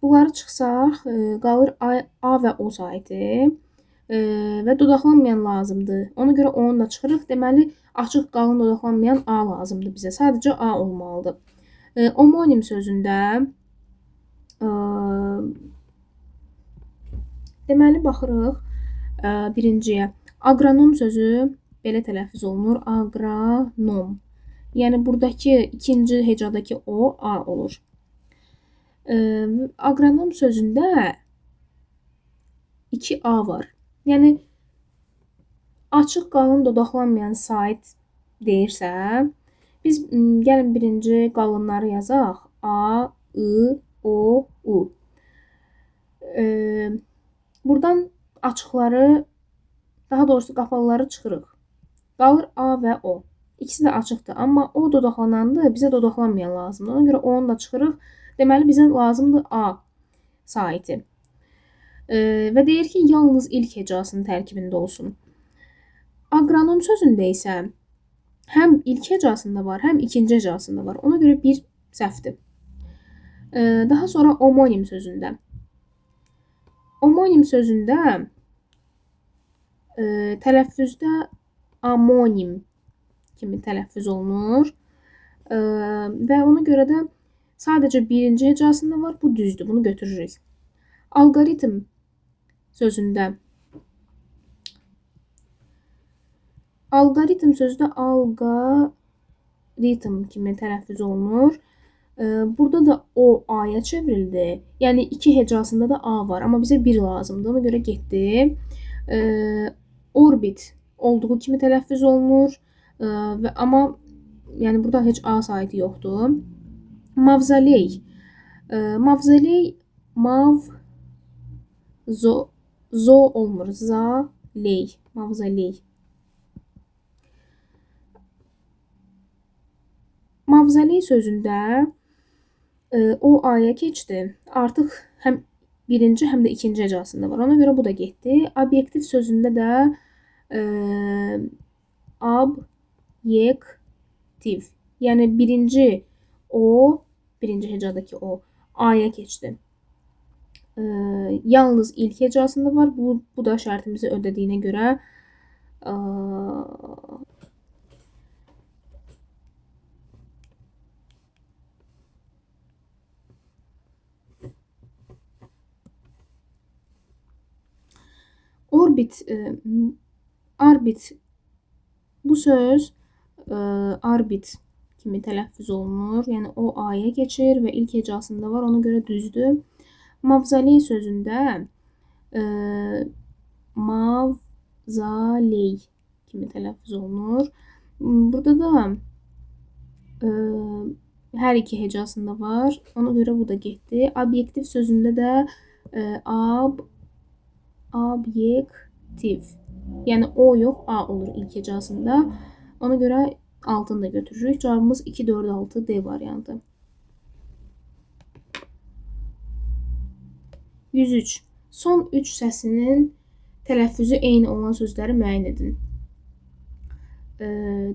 bunları çıxsaq, qalır A və O sahiti və dodaqlanmayan lazımdır. Ona görə onu da çıxırıq. Deməli, açıq, qalın, dodaqlanmayan A lazımdır bizə. Sadəcə A olmalıdır. Homonim sözündə deməli, baxırıq birinciyə. Aqronom sözü belə tələffüz olunur. Aqronom. Yəni, buradakı ikinci hecadakı O, A olur. Aqronom sözündə 2 A var. Yəni, açıq, qalın, dodaqlanmayan sahit deyirsə, biz gəlin birinci qalınları yazaq. A, I, O, U. Buradan açıqları, daha doğrusu qapalıları çıxırıq. Qalır A və O. İkisi də açıqdır, amma O dodaqlanandır, bizə dodaqlanmayan lazımdır. Ona görə onu da çıxırıq. Deməli, bizə lazımdır A sahiti. Və deyir ki, yalnız ilk hecasının tərkibində olsun. Aqronom sözündə isə həm ilk hecasında var, həm ikinci hecasında var. Ona görə bir səhvdir. Daha sonra homonim sözündə. Homonim sözündə tələffüzdə amonim kimi tələffüz olunur. Və ona görə də sadəcə birinci hecasında var, bu düzdür, bunu götürürük. Alqoritm sözündə. Alqoritm sözüdə alqoritm kimi tələffüz olunur. Burada da O A-ya çevrildi. Yəni 2 hecasında da A var, amma bizə 1 lazımdır. Ona görə getdi. Orbit olduğu kimi tələffüz olunur. Amma yəni burada heç A sahiti yoxdur. Mavzoley. Mavzoley zo olmur. Zaley. Mavzoley. Mavzoley sözündə O A-ya keçdi. Artıq həm birinci, həm də ikinci hecasında var. Ona görə bu da getdi. Obyektiv sözündə də obyektiv. Yəni birinci O, birinci hecadakı O A-ya keçdi. Yalnız ilk hecasında var. Bu da şərtimizi ödədiyinə görə ə, orbit, arbit bu söz arbit kimi tələffüz olunur. Yəni o aya keçir və ilk hecasında var. Ona görə düzdür. Mavzoley sözündə mavzaley kimi tələffüz olunur. Burada da hər iki hecasında var. Ona görə bu da getdi. Obyektiv sözündə də obyektiv. Yəni o yox, a olur ilk hecasında. Ona görə altını da götürürük. Cavabımız 2, 4, 6 D variantı. 103. Son 3 səsinin tələffüzü eyni olan sözləri müəyyən edin.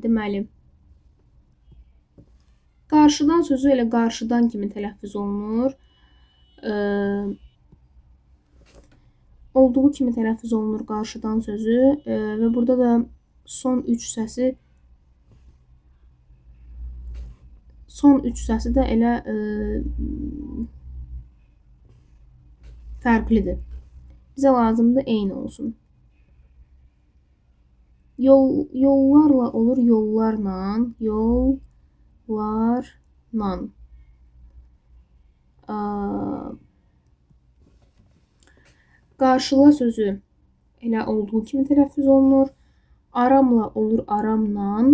Deməli, qarşıdan sözü elə qarşıdan kimi tələffüz olunur. Olduğu kimi tələffüz olunur qarşıdan sözü və burada da son 3 səsi də elə fərqlidir. Bizə lazımdır eyni olsun. Yollarla olur yollarla, yollarla. Qarşıla sözü elə olduğu kimi tələffüz olunur. Aramla olur aramla.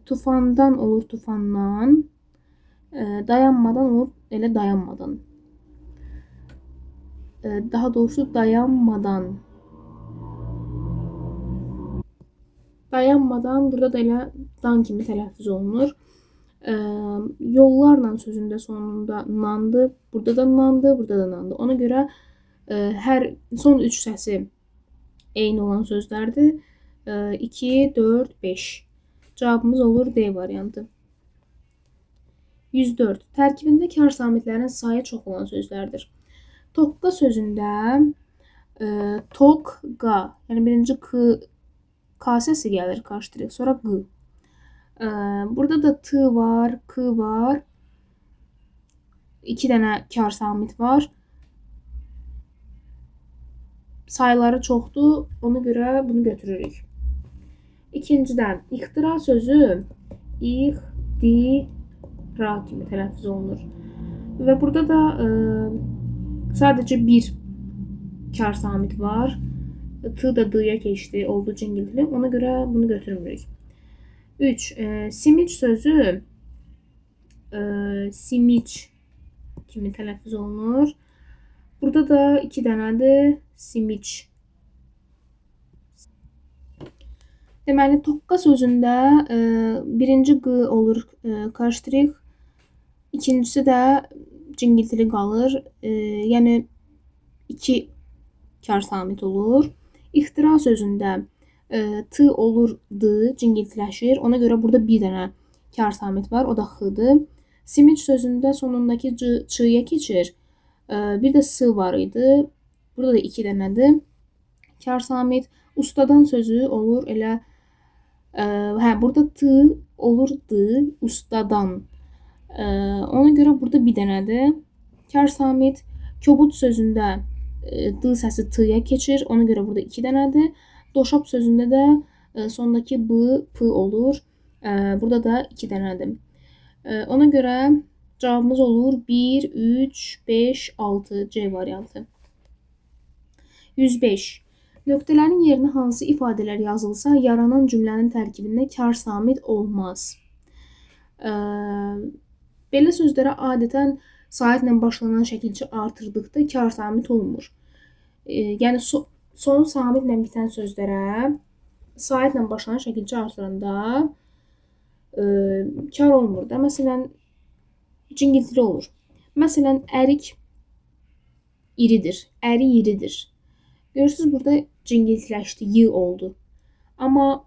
Tufandan olur tufandan. Dayanmadan olur elə dayanmadan. Daha doğrusu dayanmadan. Dayanmadan burada da elə dan kimi tələffüz olunur. Yollarla sözündə sonunda nandı. Burada da nandı, burada da nandı. Ona görə hər son 3 səsi eyni olan sözlərdir. 2, 4, 5. Cavabımız olur D variantı. 104. Tərkibində kar samitlərin sayı çox olan sözlərdir. Toqqa sözündə toqqa, yəni birinci k səsi gəlir qarşıdırıq, sonra q. Burada da t var, k var. 2 dənə kar samit var. Sayıları çoxdur, ona görə bunu götürürük. İkincidən, ixtira sözü ixtira kimi tələffüz olunur. Və burada da sadəcə bir kar samit var. T da d-ya keçdi, oldu cingiltili. Ona görə bunu götürmürük. 3. Simic sözü simic kimi tələffüz olunur. Burada da 2 dənədir simic. Deməli, toqqa sözündə birinci q olur karşıdırıq. İkincisi də cingiltili qalır. Yəni 2 kar samit olur. İxtira sözündə t olur d, cingiltiləşir. Ona görə burada bir dənə kar samit var, o da x-dır. Simic sözündə sonundakı ç-ya keçir. Bir də s var idi. Burada da 2 dənədir kar samit. Ustadan sözü olur elə burada t olur d, ustadan. Ona görə burada bir dənədir kar samit. Kobud sözündə d səsi t-ya keçir. Ona görə burada 2 dənədir. Doşab sözündə də sondakı b, p olur. Burada da 2 dənədir. Ona görə cavabımız olur 1, 3, 5, 6 C variantı. 105. Nöqtələrin yerinə hansı ifadələr yazılsa, yaranan cümlənin tərkibində kar samit olmaz. Belə sözlərə adətən saitlə başlanan şəkilçi artırdıqda kar samit olmur. Yəni sonu samitlə bitən sözlərə saitlə başlanan şəkilçi artıranda kar olmur da. Məsələn, cingiltili olur. Məsələn, ərik iridir. Əri iridir. Görürsünüz, burada cingiltiləşdi, y oldu. Amma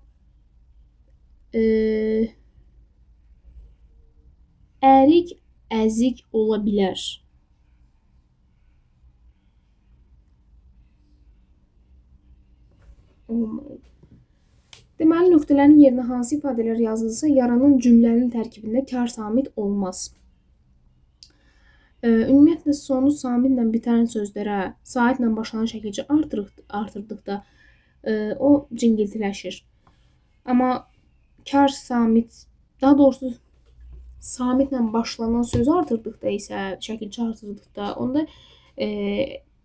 ərik əzik ola bilər. olmayıb. Deməli, nöqtələrin yerinə hansı ifadələr yazılsa, yaranan cümlənin tərkibində kar samit olmaz. Ümumiyyətlə, sonu samitlə bitən sözlərə saitlə başlanan şəkilci artırdıqda o cingiltiləşir. Amma kar samit, daha doğrusu samitlə başlanan sözü artırdıqda isə, şəkilci artırdıqda onda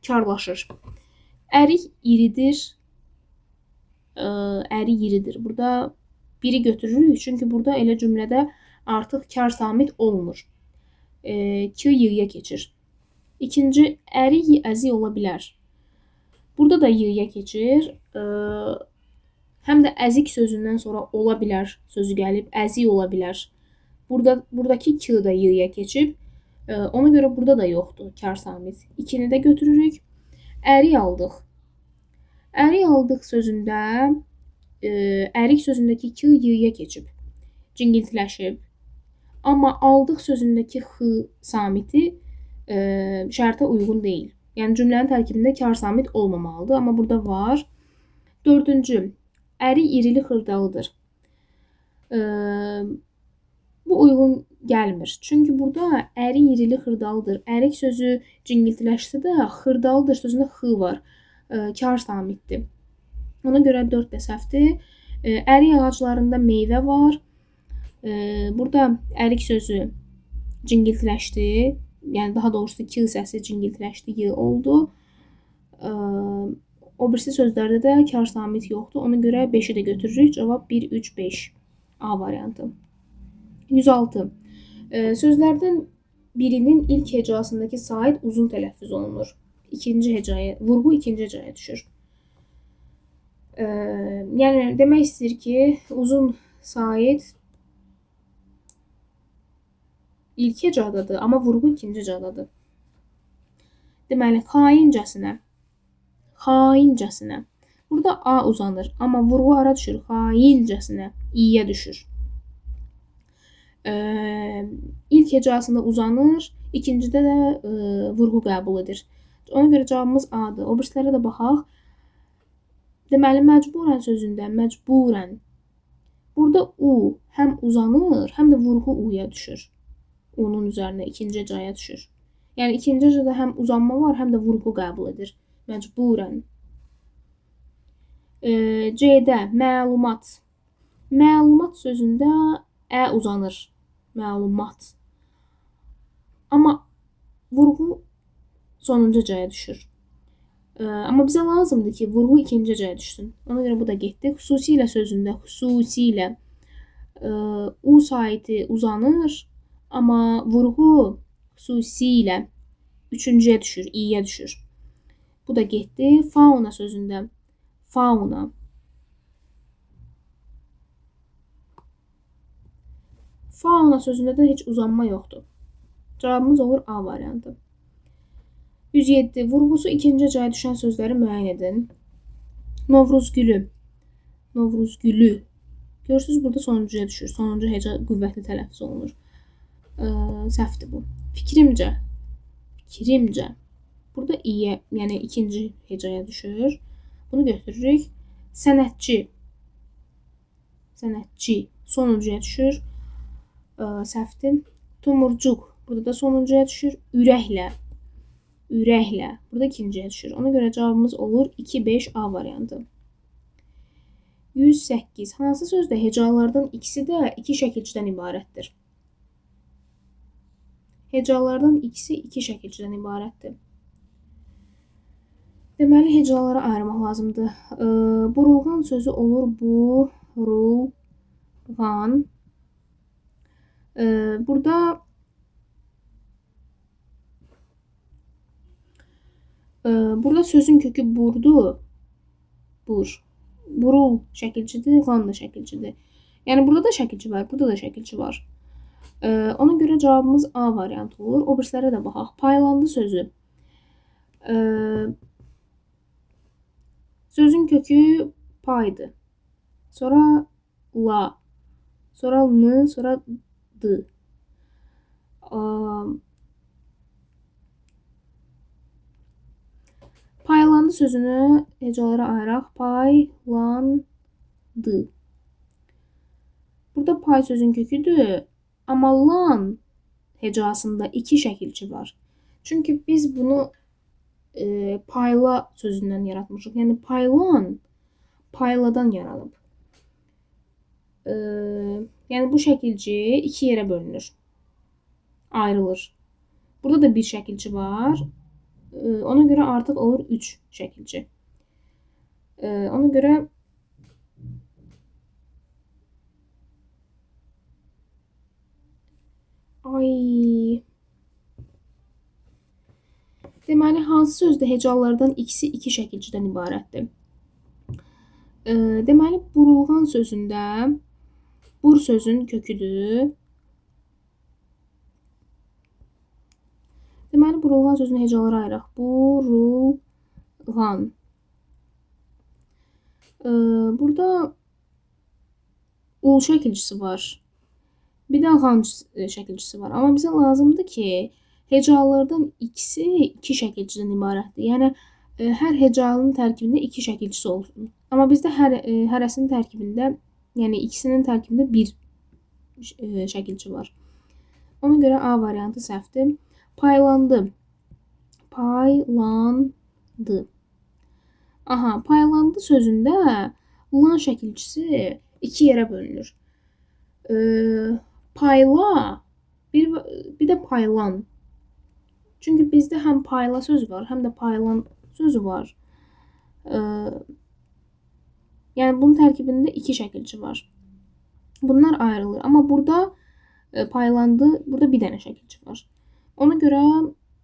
karlaşır. Ərik iridir. Əri iridir. Burada biri götürürük. Çünki burada elə cümlədə artıq kar samit olmur. Ki y-yə keçir. İkinci, əri əzi ola bilər. Burada da y-yə keçir. Həm də əzik sözündən sonra ola bilər sözü gəlib. Əzi ola bilər. Buradakı k da y-yə keçib. Ona görə burada da yoxdur kar samit. İkini də götürürük. Əri aldıq. Ərik aldıq sözündə ərik sözündəki k y-yə keçib. Cingiltiləşib. Amma aldıq sözündəki x samiti şərtə uyğun deyil. Yəni cümlənin tərkibində kar samit olmamalıdır. Amma burada var. Dördüncü, ərik irili xırdalıdır. Bu uyğun gəlmir. Çünki burada ərik irili xırdalıdır. Ərik sözü cingiltiləşsə də xırdalıdır sözündə x var. Kar samitdir. Ona görə 4 də səhvdir. Ərik ağaclarında meyvə var. Burada ərik sözü cingiltiləşdi. Yəni daha doğrusu k səsi cingiltiləşdi, y oldu. O birisi sözlərdə də kar samit yoxdur. Ona görə 5-i də götürürük. Cavab 1, 3, 5. A variantı. 106. Sözlərdən birinin ilk hecasındakı sait uzun tələffüz olunur. Vurğu ikinci hecaya düşür. Yəni demək istəyir ki, uzun sait ilk hecadadır, amma vurğu ikinci hecadadır. Deməli, xaincəsinə. Xaincəsinə. Burada a uzanır, amma vurğu hara düşür? Xaincəsinə, i-yə düşür. İlk hecasında uzanır, ikincidə də vurğu qəbul edir. Ona görə cavabımız A-dır. O birisilərə də baxaq. Deməli, məcburən sözündə məcburən. Burada u həm uzanır, həm də vurğu u-ya düşür. U-nun üzərinə ikinci hecaya düşür. Yəni ikinci hecada həm uzanma var, həm də vurğu qəbul edir. Məcburən. C-də məlumat. Məlumat sözündə ə uzanır. Məlumat. Amma vurğu sonuncu hecaya düşür. Amma bizə lazımdır ki, vurğu ikinci hecaya düşsün. Ona görə bu da getdi. Xüsusilə sözündə xüsusilə u saiti uzanır, amma vurğu xüsusilə üçüncüyə düşür, i-yə düşür. Bu da getdi. Fauna sözündə fauna. Fauna sözündə də heç uzanma yoxdur. Cavabımız olur A variantı. 107. Vurğusu ikinci hecaya düşən sözləri müəyyən edin. Novruzgülü. Novruzgülü. Görürsünüz, burada sonuncuya düşür. Sonuncu heca qüvvətli tələffüz olunur. Səhvdir bu. Fikrimcə. Fikrimcə. Burada i-yə, yəni ikinci hecaya düşür. Bunu götürürük. Sənətçi. Sənətçi. Sonuncuya düşür. Səhvdir. Tumurcuq. Burada da sonuncuya düşür. Ürəklə. Ürəklə. Burada ikinciyə düşür. Ona görə cavabımız olur 2-5 A variantı. 108. Hansı sözdə hecalardan ikisi də iki şəkilçidən ibarətdir? Hecalardan ikisi iki şəkilçidən ibarətdir. Deməli, hecaları ayırmaq lazımdır. Burulğan sözü olur burulğan. Burada sözün kökü burdu. Bur. Burul şəkilçidir, qan da şəkilçidir. Yəni burada da şəkilçi var, burada da şəkilçi var. Ona görə cavabımız A variantı olur. O birisilərə də baxaq. Paylandı sözü. Sözün kökü paydı. Sonra la. Sonra n, sonra d. Paylandı sözünü hecalara ayıraq. Paylandı. Burada pay sözün köküdür. Amma lan hecasında iki şəkilçi var. Çünki biz bunu payla sözündən yaratmışıq. Yəni paylan payladan yaranıb. Yəni bu şəkilci iki yerə bölünür. Ayrılır. Burada da bir şəkilçi var. Ona görə artıq olur 3 şəkilçi. Ona görə deməli hansı sözdə hecalardan ikisi iki şəkilçidən ibarətdir? Deməli burulğan sözündə bur sözün köküdür. Deməli burulğan sözünü hecalara ayıraq. Burulğan. Burada ul şəkilçisi var. Bir dəğan şəkilçisi var. Amma bizə lazımdır ki, hecalardan ikisi iki şəkilçidən ibarətdir. Yəni hər hecanın tərkibində iki şəkilçisi olsun. Amma bizdə hərəsinin tərkibində, yəni ikisinin tərkibində bir şəkilçi var. Ona görə A variantı səhvdir. Paylandı. Paylandı. Aha, paylandı sözündə lan şəkilçisi iki yerə bölünür. Payla bir də paylan. Çünki bizdə həm payla sözü var, həm də paylan sözü var. Yəni bunun tərkibində iki şəkilçi var. Bunlar ayrılır. Amma burada paylandı, burada bir dənə şəkilçi var. Ona görə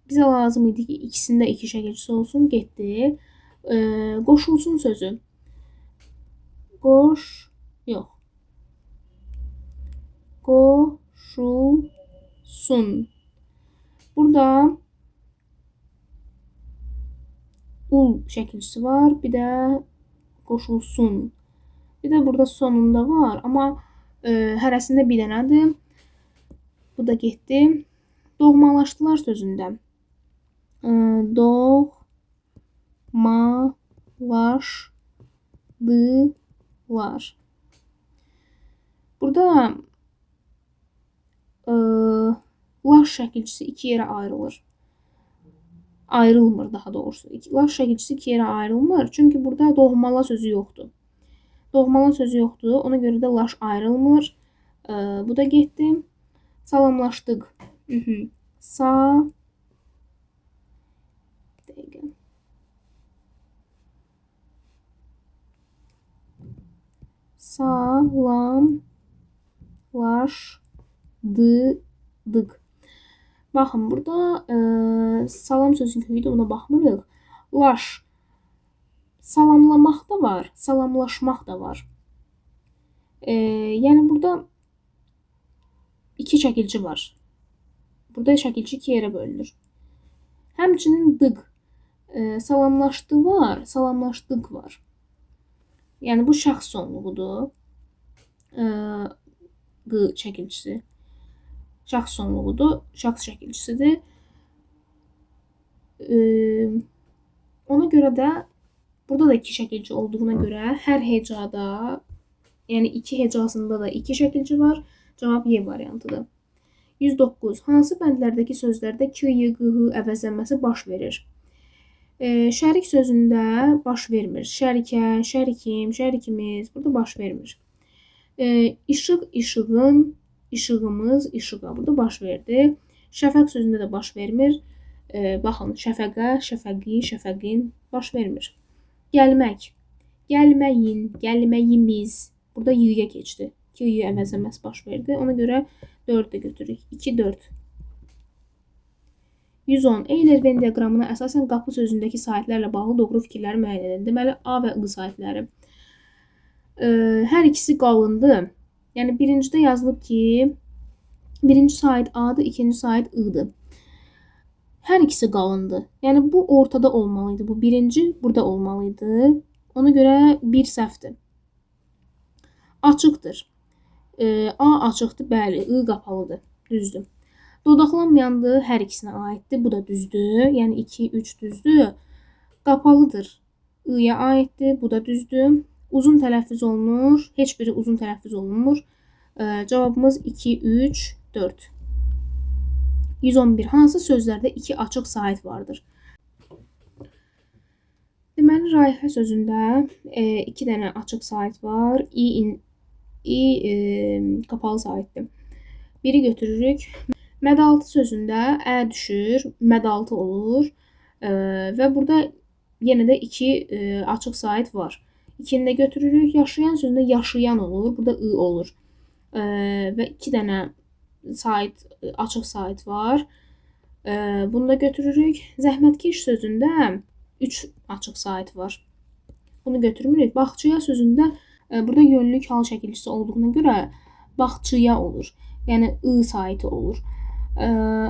bizə lazım idi ki, ikisində iki şəkilçisi olsun, getdi. Qoşulsun sözü. Qoşulsun. Burada ul şəkilçisi var, bir də qoşulsun. Bir də burada sonunda var, amma hərəsində bir dənədir. Bu da getdi. Doğmalaşdılar sözündə. Doğmalaşdılar. Burada laş şəkilçisi iki yerə ayrılır. Ayrılmır daha doğrusu. Laş şəkilçisi iki yerə ayrılmır. Çünki burada doğmala sözü yoxdur. Doğmala sözü yoxdur. Ona görə də laş ayrılmır. Bu da getdi. Salamlaşdıq. Salamlaşdıq. Baxın, burada salam sözünün köküdür, ona baxmırıq. Laş. Salamlamaq da var, salamlaşmaq da var. Yəni burada iki şəkilçi var. Burada şəkilçi iki yerə bölünür. Həmçinin dıq. Salamlaşdı var, salamlaşdıq var. Yəni bu şəxs sonluğudur. Q şəkilçisi. Şəxs sonluğudur, şəxs şəkilçisidir. Ona görə də burada da iki şəkilçi olduğuna görə hər hecada, yəni iki hecasında da iki şəkilçi var. Cavab Y variantıdır. 109. Hansı bəndlərdəki sözlərdə k, y, q, h əvəzlənməsi baş verir? Şərik sözündə baş vermir. Şərikə, şərikim, şərikimiz burada baş vermir. İşıq, işığın, işığımız, işığa burada baş verdi. Şəfəq sözündə də baş vermir. Baxın, şəfəqə, şəfəqi, şəfəqin baş vermir. Gəlmək, gəlməyin, gəlməyimiz burada y-yə keçdi. Ki, y əvəzləməsi baş verdi. Ona görə 4 də götürürük. 2, 4. 110. Eyler-Venn diaqramına əsasən qapı sözündəki sahitlərlə bağlı doğru fikirləri müəyyən edin. Deməli, A və I sahitləri. Hər ikisi qalındı. Yəni, birincidə yazılıb ki, birinci sahit A-dır, ikinci sahit I-dır. Hər ikisi qalındı. Yəni, bu ortada olmalıydı. Bu birinci burada olmalıydı. Ona görə bir səhvdir. Açıqdır. A açıqdır, bəli, I qapalıdır, düzdür. Dodaqlanmayandır, hər ikisinə aiddir, bu da düzdür. Yəni 2, 3 düzdür. Qapalıdır. I-ya aiddir. Bu da düzdür. Uzun tələffüz olunur. Heç biri uzun tələffüz olunmur. Cavabımız 2, 3, 4. 111. Hansı sözlərdə 2 açıq sahit vardır? Deməli, rayihə sözündə 2 dənə açıq sahit var. Qapalı sahitdir. Biri götürürük. Mədaltı sözündə ə düşür, mədaltı olur və burada yenə də 2 açıq sahit var. 2-ni də götürürük. Yaşayan sözündə yaşayan olur, burada ı olur və 2 dənə açıq sahit var. Bunu da götürürük. Zəhmətkeş sözündə 3 açıq sahit var. Bunu götürmürük. Baxçıya sözündə burada yönlük hal şəkilçisi olduğuna görə baxçıya olur. Yəni ı sahiti olur.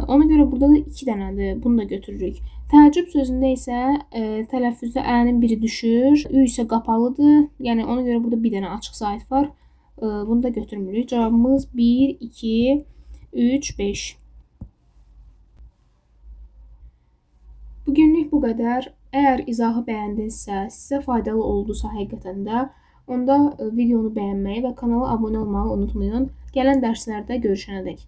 Ona görə burada da 2 dənədir. Bunu da götürürük. Təəccüb sözündə isə tələffüzdə ənin biri düşür. Ü isə qapalıdır. Yəni ona görə burada bir dənə açıq sahit var. Bunu da götürmürük. Cavabımız 1, 2, 3, 5. Bugünlük bu qədər. Əgər izahı bəyəndinizsə, sizə faydalı oldusa həqiqətən də, onda videonu bəyənməyi və kanala abunə olmağı unutmayın. Gələn dərslərdə görüşənədək.